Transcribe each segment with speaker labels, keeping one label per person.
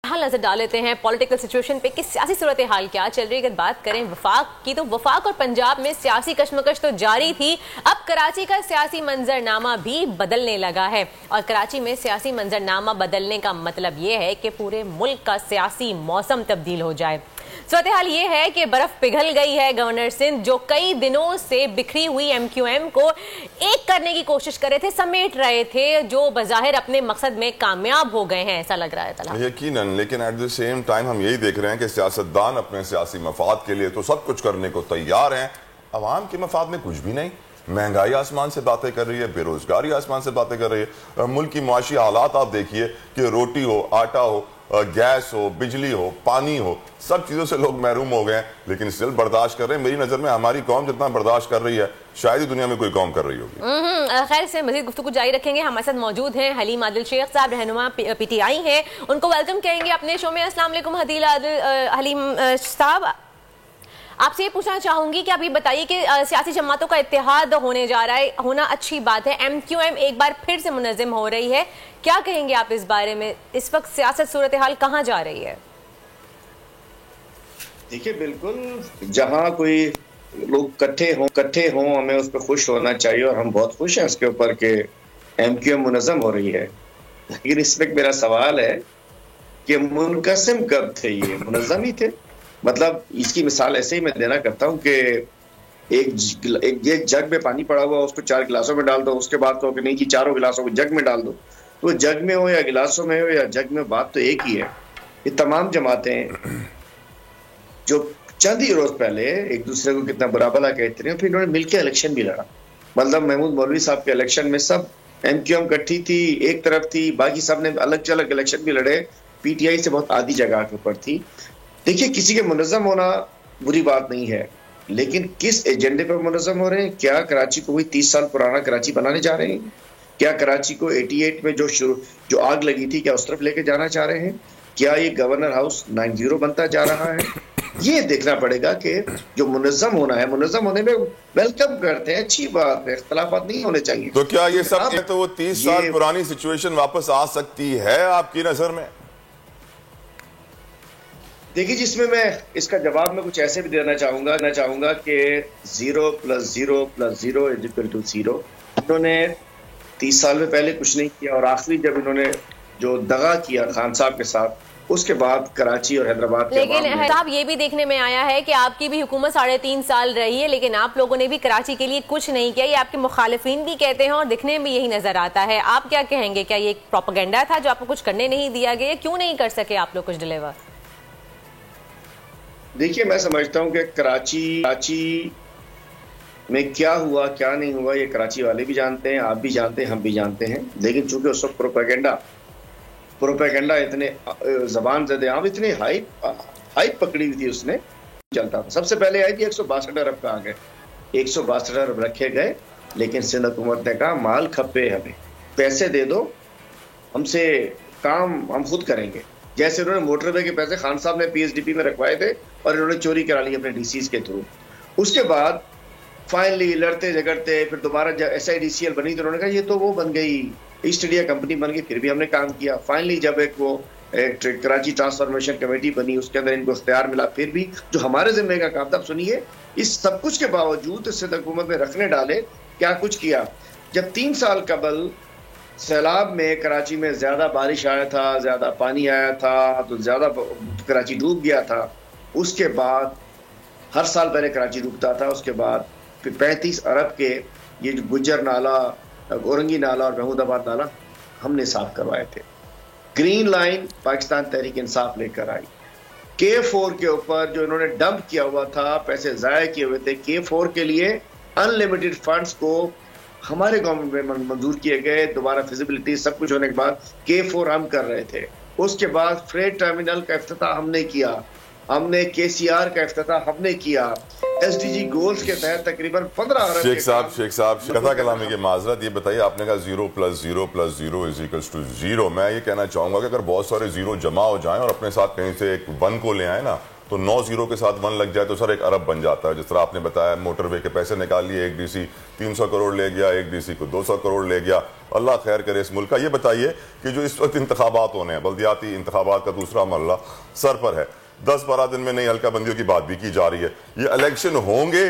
Speaker 1: حال نظر ڈال لیتے ہیں پولیٹیکل سچویشن پہ کہ سیاسی صورتحال کیا چل رہی ہے۔ اگر بات کریں وفاق کی تو وفاق اور پنجاب میں سیاسی کشمکش تو جاری تھی، اب کراچی کا سیاسی منظرنامہ بھی بدلنے لگا ہے، اور کراچی میں سیاسی منظرنامہ بدلنے کا مطلب یہ ہے کہ پورے ملک کا سیاسی موسم تبدیل ہو جائے۔ صورتحال یہ ہے کہ برف پگھل گئی ہے۔ گورنر سندھ جو کئی دنوں سے بکھری ہوئی ایم کیو ایم کو ایک کرنے کی کوشش کر رہے تھے، سمیٹ رہے تھے، جو بظاہر اپنے مقصد میں کامیاب ہو گئے ہیں ایسا لگ رہا ہے طلحہ۔
Speaker 2: یقیناً، لیکن ایٹ دی سیم ٹائم ہم یہی دیکھ رہے ہیں کہ سیاستدان اپنے سیاسی مفاد کے لیے تو سب کچھ کرنے کو تیار ہیں، عوام کے مفاد میں کچھ بھی نہیں۔ مہنگائی آسمان سے باتیں کر رہی ہے، بے روزگاری آسمان سے باتیں کر رہی ہے، ملک کی معاشی حالات آپ دیکھیے کہ روٹی ہو، آٹا ہو، گیس ہو، بجلی ہو، پانی ہو، سب چیزوں سے لوگ محروم ہو گئے ہیں، لیکن اسٹل برداشت کر رہے ہیں۔ میری نظر میں ہماری قوم جتنا برداشت کر رہی ہے شاید ہی دنیا میں کوئی قوم کر رہی ہوگی۔
Speaker 1: خیر سے مزید گفتگو جاری رکھیں گے۔ ہمارے ساتھ موجود ہیں حلیم عادل شیخ صاحب، رہنما پی ٹی آئی ہیں، ان کو ویلکم کہیں گے اپنے شو میں۔ السلام علیکم حلیم صاحب، آپ سے یہ پوچھنا چاہوں گی کہ آپ یہ بتائیے کہ سیاسی جماعتوں کا اتحاد ہونے جا رہا ہے، ہونا اچھی بات ہے، ایم کیو ایم ایک بار پھر سے منظم ہو رہی ہے، کیا کہیں گے آپ اس بارے میں؟ اس وقت سیاست صورتحال کہاں جا رہی ہے؟
Speaker 3: دیکھیے، بالکل جہاں کوئی لوگ کٹھے ہوں ہمیں اس پہ خوش ہونا چاہیے، اور ہم بہت خوش ہیں اس کے اوپر کہ ایم کیو ایم منظم ہو رہی ہے۔ لیکن اس وقت میرا سوال ہے کہ منقسم کب تھے؟ یہ منظم ہی تھے؟ مطلب اس کی مثال ایسے ہی میں دینا کرتا ہوں کہ ایک جگ میں پانی پڑا ہوا، اس کو 4 گلاسوں میں ڈال دو، اس کے بعد کہو کہ نہیں جی 4 گلاسوں کو جگ میں ڈال دو، تو وہ جگ میں ہو یا گلاسوں میں ہو یا جگ میں، بات تو ایک ہی ہے۔ یہ تمام جماعتیں جو چند ہی روز پہلے ایک دوسرے کو کتنا برا بھلا کہتے رہے، پھر انہوں نے مل کے الیکشن بھی لڑا۔ مطلب محمود مولوی صاحب کے الیکشن میں سب ایم کیو ایم کٹھی تھی، ایک طرف تھی، باقی سب نے الگ الگ الیکشن بھی لڑے، پی ٹی آئی سے بہت آدھی جگہ کے اوپر تھی۔ دیکھیے، کسی کے منظم ہونا بری بات نہیں ہے، لیکن کس ایجنڈے پر منظم ہو رہے ہیں؟ کیا کراچی کو وہی 30 سال پرانا کراچی بنانے جا رہے ہیں؟ کیا کراچی کو 88 میں جو آگ لگی تھی کیا اس طرف لے کے جانا چاہ رہے ہیں؟ کیا یہ گورنر ہاؤس 90 بنتا جا رہا ہے؟ یہ دیکھنا پڑے گا کہ جو منظم ہونا ہے، منظم ہونے میں ویلکم کرتے ہیں، اچھی بات ہے، اختلافات نہیں ہونے چاہیے۔
Speaker 2: تو کیا یہ سب تو وہ 30 سال پرانی سچویشن واپس آ سکتی ہے آپ کی نظر میں؟
Speaker 3: دیکھیے، جس میں اس کا جواب میں کچھ ایسے بھی دینا چاہوں گا کہ 0 + 0 + 0 = 0۔ انہوں نے 30 سال میں پہلے کچھ نہیں کیا، اور آخری جب انہوں نے جو دغا کیا خان صاحب کے ساتھ، اس کے بعد کراچی اور حیدرآباد کے
Speaker 1: لیکن صاحب یہ بھی دیکھنے میں آیا ہے کہ آپ کی بھی حکومت 3.5 سال رہی ہے، لیکن آپ لوگوں نے بھی کراچی کے لیے کچھ نہیں کیا، یہ آپ کے مخالفین بھی کہتے ہیں اور دکھنے میں یہی نظر آتا ہے۔ آپ کیا کہیں گے؟ کیا یہ ایک پروپیگنڈا تھا جو آپ کو کچھ کرنے نہیں دیا گیا؟ کیوں نہیں کر سکے آپ لوگ کچھ ڈیلیور؟
Speaker 3: دیکھیے، میں سمجھتا ہوں کہ کراچی میں کیا ہوا کیا نہیں ہوا یہ کراچی والے بھی جانتے ہیں، آپ بھی جانتے ہیں، ہم بھی جانتے ہیں، لیکن چونکہ اس وقت پروپیگنڈا اتنے زبان زدے عام اتنے ہائپ پکڑی ہوئی تھی، اس نے چلتا تھا۔ سب سے پہلے آئی تھی 162 ارب کا، آگے 162 ارب رکھے گئے، لیکن سندھ حکومت نے کہا مال کھپے، ہمیں پیسے دے دو، ہم سے کام ہم خود کریں گے۔ جیسے انہوں نے موٹر وے کے پیسے خان صاحب نے پی ایس ڈی پی میں رکھوائے تھے اور انہوں نے چوری کرا لی اپنے ڈی سیز کے تھرو۔ اس کے بعد فائنلی لڑتے جھگڑتے پھر دوبارہ جب S I D C L بنی تو انہوں نے کہا یہ تو وہ بن گئی، ایسٹ انڈیا کمپنی بن گئی، پھر بھی ہم نے کام کیا۔ فائنلی جب وہ کراچی ٹرانسفارمیشن کمیٹی بنی، اس کے اندر ان کو اختیار ملا، پھر بھی جو ہمارے ذمہ کا کام تھا۔ سنیے، اس سب کچھ کے باوجود سندھ حکومت نے رکھنے ڈالے کیا کچھ کیا۔ جب 3 سال قبل سیلاب میں کراچی میں زیادہ بارش آیا تھا، زیادہ پانی آیا تھا، تو زیادہ کراچی ڈوب گیا تھا، اس کے بعد ہر سال پہلے کراچی ڈوبتا تھا، اس کے بعد پھر 35 ارب کے یہ جو گجر نالا، اورنگی نالا اور محمود آباد نالا ہم نے صاف کروائے تھے۔ گرین لائن پاکستان تحریک انصاف لے کر آئی۔ K4 کے اوپر جو انہوں نے ڈمپ کیا ہوا تھا، پیسے ضائع کیے ہوئے تھے، K4 کے لیے ان لمیٹڈ فنڈز کو ہمارے گورنمنٹ میں منظور کیے گئے، دوبارہ فیزیبلٹی سب کچھ ہونے کے بعد K4 ہم کر رہے تھے۔ اس کے بعد فریٹ ٹرمینل کا افتتاح ہم نے کیا، ہم نے KCR کا افتتاح ہم نے کیا، ایس ڈی جی گولز کے تحت تقریباً 15 ارب۔
Speaker 2: شیخ صاحب قطع کلامی کی معذرت، یہ بتائیے، آپ نے کہا 0 + 0 + 0 = 0۔ میں یہ کہنا چاہوں گا کہ اگر بہت سارے 0 جمع ہو جائیں اور اپنے ساتھ کہیں سے ایک 1 کو لے آئیں نا، تو 9 0 کے ساتھ 1 لگ جائے تو سر 1 ارب بن جاتا ہے. جس طرح آپ نے بتایا موٹر وے کے پیسے نکال لیے, ایک ڈی سی 300 کروڑ لے گیا, ایک ڈی سی کو 200 کروڑ لے گیا. اللہ خیر کرے اس ملک کا. یہ بتائیے کہ جو اس وقت انتخابات ہونے ہیں, بلدیاتی انتخابات کا دوسرا مرحلہ سر پر ہے, 10-12 دن میں نئی حلقہ بندیوں کی بات بھی کی جا رہی ہے. یہ الیکشن ہوں گے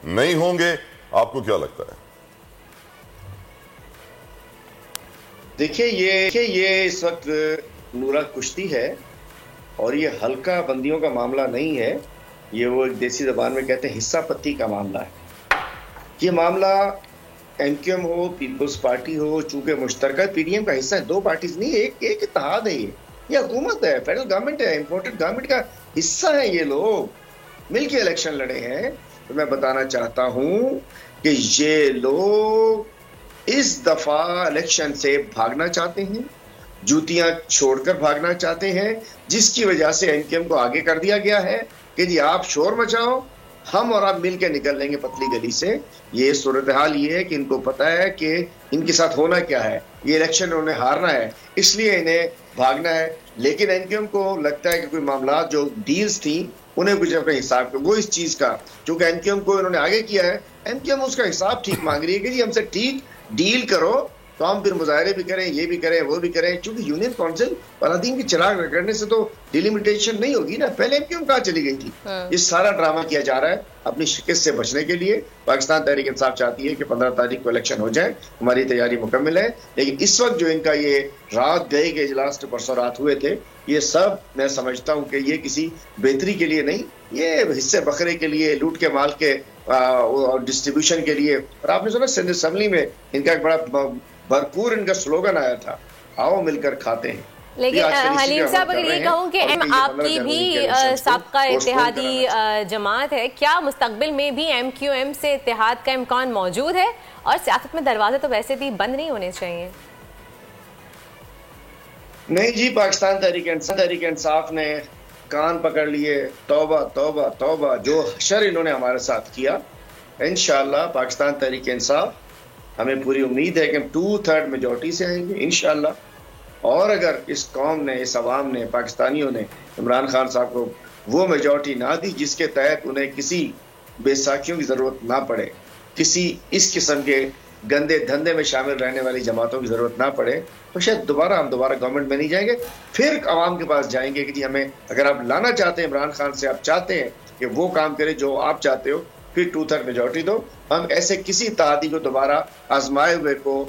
Speaker 2: نہیں ہوں گے, آپ کو کیا لگتا ہے؟
Speaker 3: دیکھیے یہ اس وقت نورا کشتی ہے, اور یہ حلقہ بندیوں کا معاملہ نہیں ہے. یہ وہ ایک دیسی زبان میں کہتے ہیں حصہ پتی کا معاملہ ہے. یہ معاملہ ایم کیو ایم ہو, پیپلز پارٹی ہو, چونکہ مشترکہ پی ڈی ایم کا حصہ ہے, 2 پارٹیز نہیں, ایک اتحاد ہے. یہ حکومت ہے, فیڈرل گورنمنٹ ہے, امپورٹڈ گورنمنٹ کا حصہ ہے. یہ لوگ مل کے الیکشن لڑے ہیں. تو میں بتانا چاہتا ہوں کہ یہ لوگ اس دفعہ الیکشن سے بھاگنا چاہتے ہیں, جوتیاں چھوڑ کر بھاگنا چاہتے ہیں, جس کی وجہ سے ایم کیو ایم کو آگے کر دیا گیا ہے کہ جی آپ شور مچاؤ, ہم اور آپ مل کے نکل لیں گے پتلی گلی سے. یہ صورتحال یہ ہے کہ ان کو پتا ہے کہ ان کے ساتھ ہونا کیا ہے. یہ الیکشن انہیں ہارنا ہے, اس لیے انہیں بھاگنا ہے. لیکن ایم کیو ایم کو لگتا ہے کہ کوئی معاملات جو ڈیلز تھیں انہیں کچھ اپنے حساب کا, وہ اس چیز کا چونکہ ایم کیو ایم کو انہوں نے آگے کیا ہے, ایم کیو ایم اس کا حساب ٹھیک مانگ رہی ہے کہ جی ہم سے ٹھیک ڈیل کرو تو ہم پھر مظاہرے بھی کریں, یہ بھی کریں, وہ بھی کریں. چونکہ یونین کونسل پرادین کی چراغ رگڑنے سے تو ڈیلیمیٹیشن نہیں ہوگی نا. پہلے ایم کیو ایم کہاں چلی گئی تھی؟ یہ سارا ڈرامہ کیا جا رہا ہے اپنی شکست سے بچنے کے لیے. پاکستان تحریک انصاف چاہتی ہے کہ 15 تاریخ کو الیکشن ہو جائے, ہماری تیاری مکمل ہے. لیکن اس وقت جو ان کا یہ رات گئے کے اجلاس پرسوں رات ہوئے تھے, یہ سب میں سمجھتا ہوں کہ یہ کسی بہتری کے لیے نہیں, یہ حصے بکرے کے لیے, لوٹ کے مال کے ڈسٹریبیوشن کے لیے. اور آپ نے سنا سندھ اسمبلی میں ان کا ایک بڑا بھرپور ان کا سلوگن آیا تھا, آؤ مل کر کھاتے ہیں.
Speaker 1: لیکن حلیم صاحب اگر یہ کہوں کہ آپ کی بھی سابقہ اتحادی جماعت ہے, کیا مستقبل میں بھی ایم کیو ایم سے اتحاد کا امکان موجود ہے؟ اور سیاست میں دروازے تو ویسے بھی بند نہیں ہونے چاہیے.
Speaker 3: نہیں جی, پاکستان تحریک انصاف نے کان پکڑ لیے. توبہ توبہ توبہ, جو حشر انہوں نے ہمارے ساتھ کیا. انشاءاللہ پاکستان تحریک انصاف, ہمیں پوری امید ہے کہ ہم 2/3 میجورٹی سے آئیں گے انشاءاللہ. اور اگر اس قوم نے, اس عوام نے, پاکستانیوں نے عمران خان صاحب کو وہ میجورٹی نہ دی جس کے تحت انہیں کسی بیساکھیوں کی ضرورت نہ پڑے, کسی اس قسم کے گندے دھندے میں شامل رہنے والی جماعتوں کی ضرورت نہ پڑے, تو شاید ہم دوبارہ گورنمنٹ میں نہیں جائیں گے. پھر عوام کے پاس جائیں گے کہ جی ہمیں اگر آپ لانا چاہتے ہیں عمران خان سے, آپ چاہتے ہیں کہ وہ کام کرے جو آپ چاہتے ہو, پھر 2/3 میجورٹی دو. ہم ایسے کسی اتحادی کو دوبارہ آزمائے ہوئے کو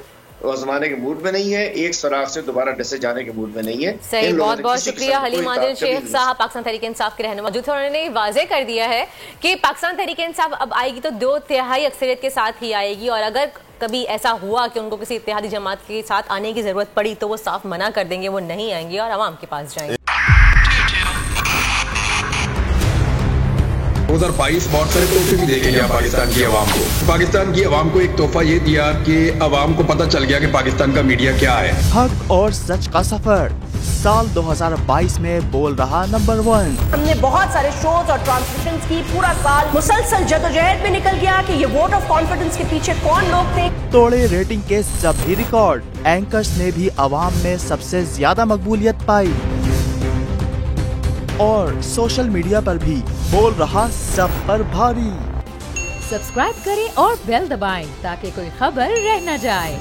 Speaker 3: آزمانے کے موڈ میں نہیں ہے, ایک سراغ سے دوبارہ ڈسے جانے کے موڈ میں نہیں ہے.
Speaker 1: صحیح, بہت بہت شکریہ حلیم عادل شیخ صاحب, پاکستان تحریک انصاف کے رہنما موجود تھے. انہوں نے واضح کر دیا ہے کہ پاکستان تحریک انصاف اب آئے گی تو 2/3 اکثریت کے ساتھ ہی آئے گی, اور اگر کبھی ایسا ہوا کہ ان کو کسی اتحادی جماعت کے ساتھ آنے کی ضرورت پڑی تو وہ صاف منع کر دیں گے, وہ نہیں آئیں گے اور عوام کے پاس جائیں گے.
Speaker 4: 2022 بہت سارے تحفے بھی دے کے گیا پاکستان کی عوام کو. پاکستان کی عوام کو ایک تحفہ یہ دیا کہ عوام کو پتہ چل گیا کہ پاکستان کا میڈیا کیا ہے.
Speaker 5: حق اور سچ کا سفر سال 2022 میں بول رہا نمبر 1.
Speaker 6: ہم نے بہت سارے شوز اور ٹرانسمیشنز کی, پورا سال مسلسل جدوجہد میں نکل گیا کہ یہ ووٹ آف کانفیڈنس کے پیچھے کون لوگ تھے.
Speaker 5: توڑے ریٹنگ کے سبھی ریکارڈ, اینکرز نے بھی عوام میں سب سے زیادہ مقبولیت پائی, اور سوشل میڈیا پر بھی بول رہا سب پر بھاری.
Speaker 7: سبسکرائب کریں اور بیل دبائیں تاکہ کوئی خبر رہ نہ جائے.